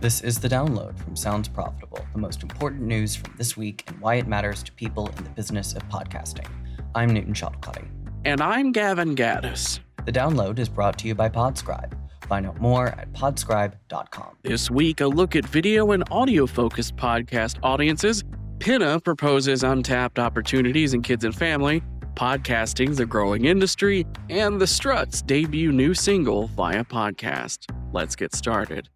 This is The Download from Sounds Profitable, the most important news from this week and why it matters to people in the business of podcasting. I'm Newton Shotclutty. And I'm Gavin Gaddis. The Download is brought to you by Podscribe. Find out more at podscribe.com. This week, a look at video and audio-focused podcast audiences. Pinna proposes untapped opportunities in kids and family. Podcasting's a growing industry. And The Struts debut new single via podcast. Let's get started.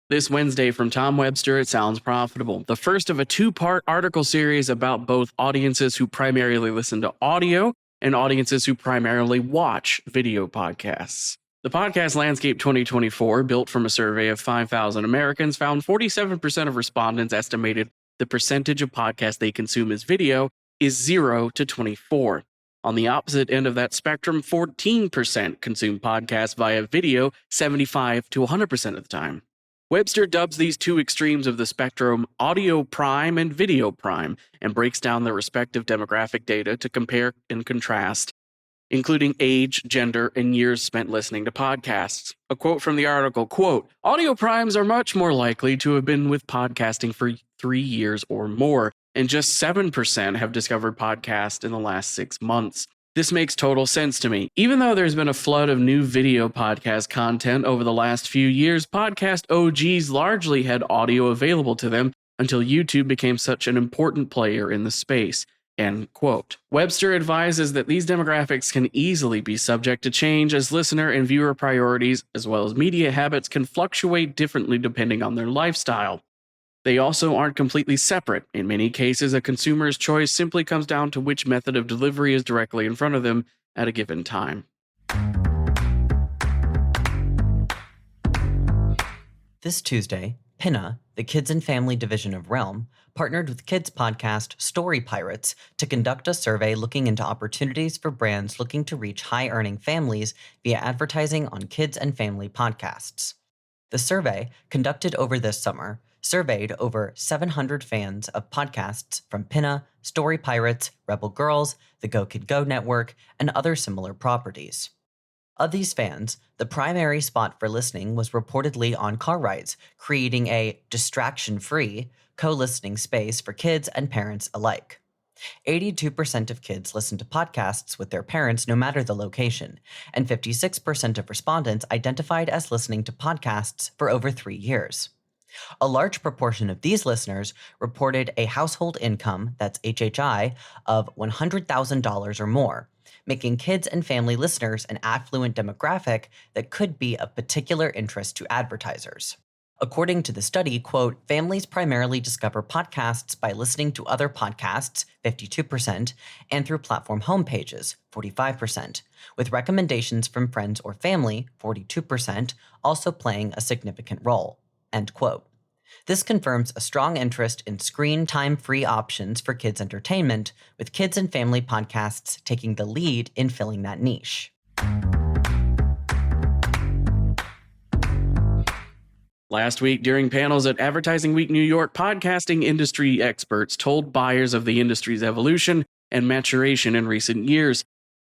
This Wednesday from Tom Webster at Sounds Profitable, the first of a two-part article series about both audiences who primarily listen to audio and audiences who primarily watch video podcasts. The Podcast Landscape 2024, built from a survey of 5,000 Americans, found 47% of respondents estimated the percentage of podcasts they consume as video is 0 to 24. On the opposite end of that spectrum, 14% consume podcasts via video 75 to 100% of the time. Webster dubs these two extremes of the spectrum audio prime and video prime, and breaks down their respective demographic data to compare and contrast, including age, gender, and years spent listening to podcasts. A quote from the article, quote, "Audio primes are much more likely to have been with podcasting for 3 years or more, and just 7% have discovered podcasts in the last 6 months. This makes total sense to me. Even though there's been a flood of new video podcast content over the last few years, podcast OGs largely had audio available to them until YouTube became such an important player in the space." End quote. Webster advises that these demographics can easily be subject to change as listener and viewer priorities, as well as media habits, can fluctuate differently depending on their lifestyle. They also aren't completely separate. In many cases, a consumer's choice simply comes down to which method of delivery is directly in front of them at a given time. This Tuesday, Pinna, the kids and family division of Realm, partnered with kids podcast Story Pirates to conduct a survey looking into opportunities for brands looking to reach high-earning families via advertising on kids and family podcasts. The survey, conducted over this summer, surveyed over 700 fans of podcasts from Pinna, Story Pirates, Rebel Girls, the Go Kid Go Network, and other similar properties. Of these fans, the primary spot for listening was reportedly on car rides, creating a distraction-free, co-listening space for kids and parents alike. 82% of kids listen to podcasts with their parents no matter the location, and 56% of respondents identified as listening to podcasts for over 3 years. A large proportion of these listeners reported a household income, that's HHI, of $100,000 or more, making kids and family listeners an affluent demographic that could be of particular interest to advertisers. According to the study, quote, "Families primarily discover podcasts by listening to other podcasts, 52%, and through platform homepages, 45%, with recommendations from friends or family, 42%, also playing a significant role." End quote. This confirms a strong interest in screen time-free options for kids' entertainment, with kids and family podcasts taking the lead in filling that niche. Last week, during panels at Advertising Week New York, podcasting industry experts told buyers of the industry's evolution and maturation in recent years.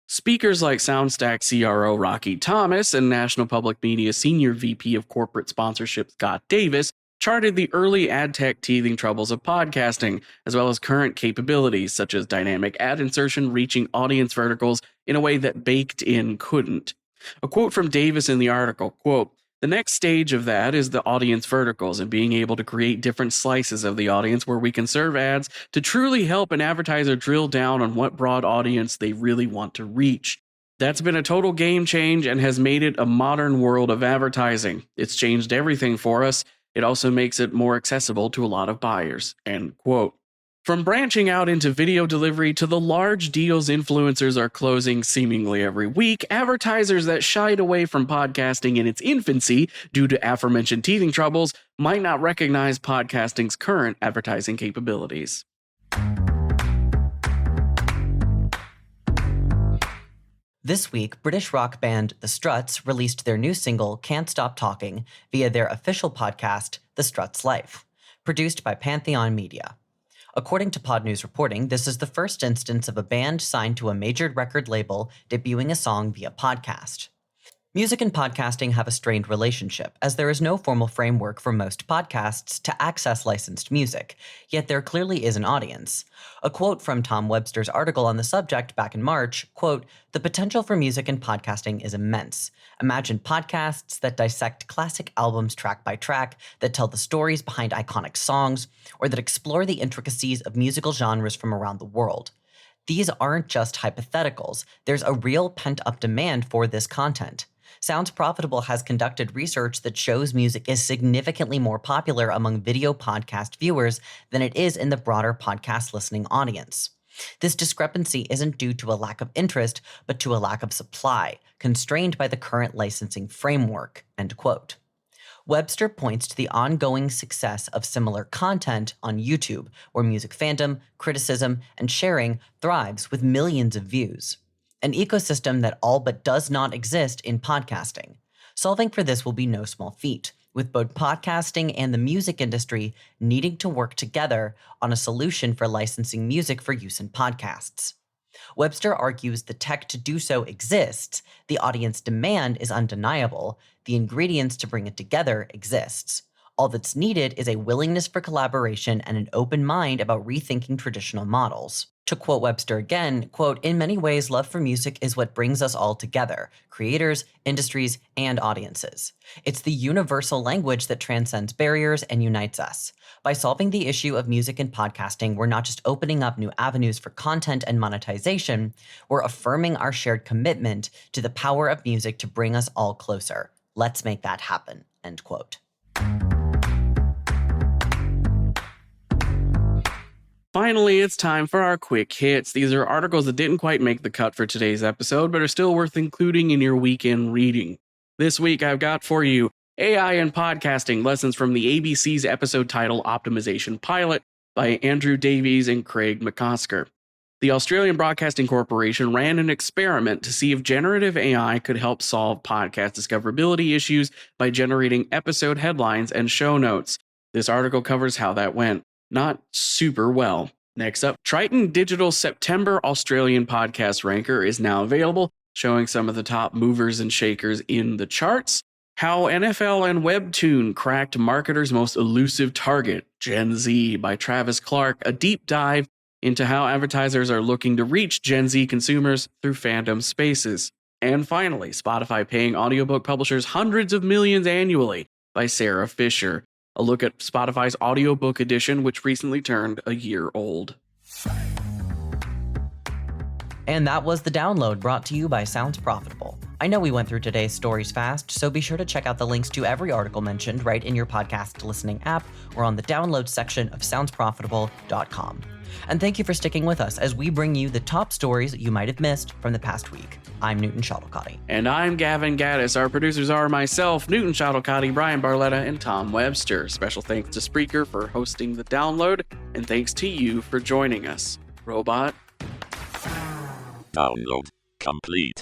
Speakers like SoundStack CRO Rocky Thomas and National Public Media Senior VP of Corporate Sponsorship Scott Davis charted the early ad tech teething troubles of podcasting, as well as current capabilities such as dynamic ad insertion reaching audience verticals in a way that baked in couldn't. A quote from Davis in the article, quote, "The next stage of that is the audience verticals and being able to create different slices of the audience where we can serve ads to truly help an advertiser drill down on what broad audience they really want to reach. That's been a total game change and has made it a modern world of advertising. It's changed everything for us. It also makes it more accessible to a lot of buyers." End quote. From branching out into video delivery to the large deals influencers are closing seemingly every week, advertisers that shied away from podcasting in its infancy due to aforementioned teething troubles might not recognize podcasting's current advertising capabilities. This week, British rock band The Struts released their new single, Can't Stop Talking, via their official podcast, The Struts Life, produced by Pantheon Media. According to Pod News reporting, this is the first instance of a band signed to a major record label debuting a song via podcast. Music and podcasting have a strained relationship, as there is no formal framework for most podcasts to access licensed music, yet there clearly is an audience. A quote from Tom Webster's article on the subject back in March, quote, "The potential for music and podcasting is immense. Imagine podcasts that dissect classic albums track by track, that tell the stories behind iconic songs, or that explore the intricacies of musical genres from around the world. These aren't just hypotheticals, there's a real pent-up demand for this content. Sounds Profitable has conducted research that shows music is significantly more popular among video podcast viewers than it is in the broader podcast listening audience. This discrepancy isn't due to a lack of interest, but to a lack of supply, constrained by the current licensing framework," end quote. Webster points to the ongoing success of similar content on YouTube, where music fandom, criticism, and sharing thrives with millions of views. An ecosystem that all but does not exist in podcasting. Solving for this will be no small feat, with both podcasting and the music industry needing to work together on a solution for licensing music for use in podcasts. Webster argues the tech to do so exists, the audience demand is undeniable, the ingredients to bring it together exists. All that's needed is a willingness for collaboration and an open mind about rethinking traditional models. To quote Webster again, quote, "In many ways, love for music is what brings us all together, creators, industries, and audiences. It's the universal language that transcends barriers and unites us. By solving the issue of music and podcasting, we're not just opening up new avenues for content and monetization, we're affirming our shared commitment to the power of music to bring us all closer. Let's make that happen," end quote. Finally, it's time for our quick hits. These are articles that didn't quite make the cut for today's episode, but are still worth including in your weekend reading. This week, I've got for you AI and Podcasting Lessons from the ABC's episode title Optimization Pilot by Andrew Davies and Craig McOsker. The Australian Broadcasting Corporation ran an experiment to see if generative AI could help solve podcast discoverability issues by generating episode headlines and show notes. This article covers how that went. Not super well. Next up, Triton Digital's September Australian Podcast Ranker is now available, showing some of the top movers and shakers in the charts. How NFL and Webtoon cracked marketers' most elusive target, Gen Z, by Travis Clark, a deep dive into how advertisers are looking to reach Gen Z consumers through fandom spaces. And finally, Spotify paying audiobook publishers hundreds of millions annually by Sarah Fisher. A look at Spotify's audiobook edition, which recently turned a year old. And that was The Download, brought to you by Sounds Profitable. I know we went through today's stories fast, so be sure to check out the links to every article mentioned right in your podcast listening app or on the download section of soundsprofitable.com. And thank you for sticking with us as we bring you the top stories you might have missed from the past week. I'm Newton Shuttlecotty. And I'm Gavin Gaddis. Our producers are myself, Newton Shuttlecotty, Brian Barletta, and Tom Webster. Special thanks to Spreaker for hosting The Download, and thanks to you for joining us. Robot. Download complete.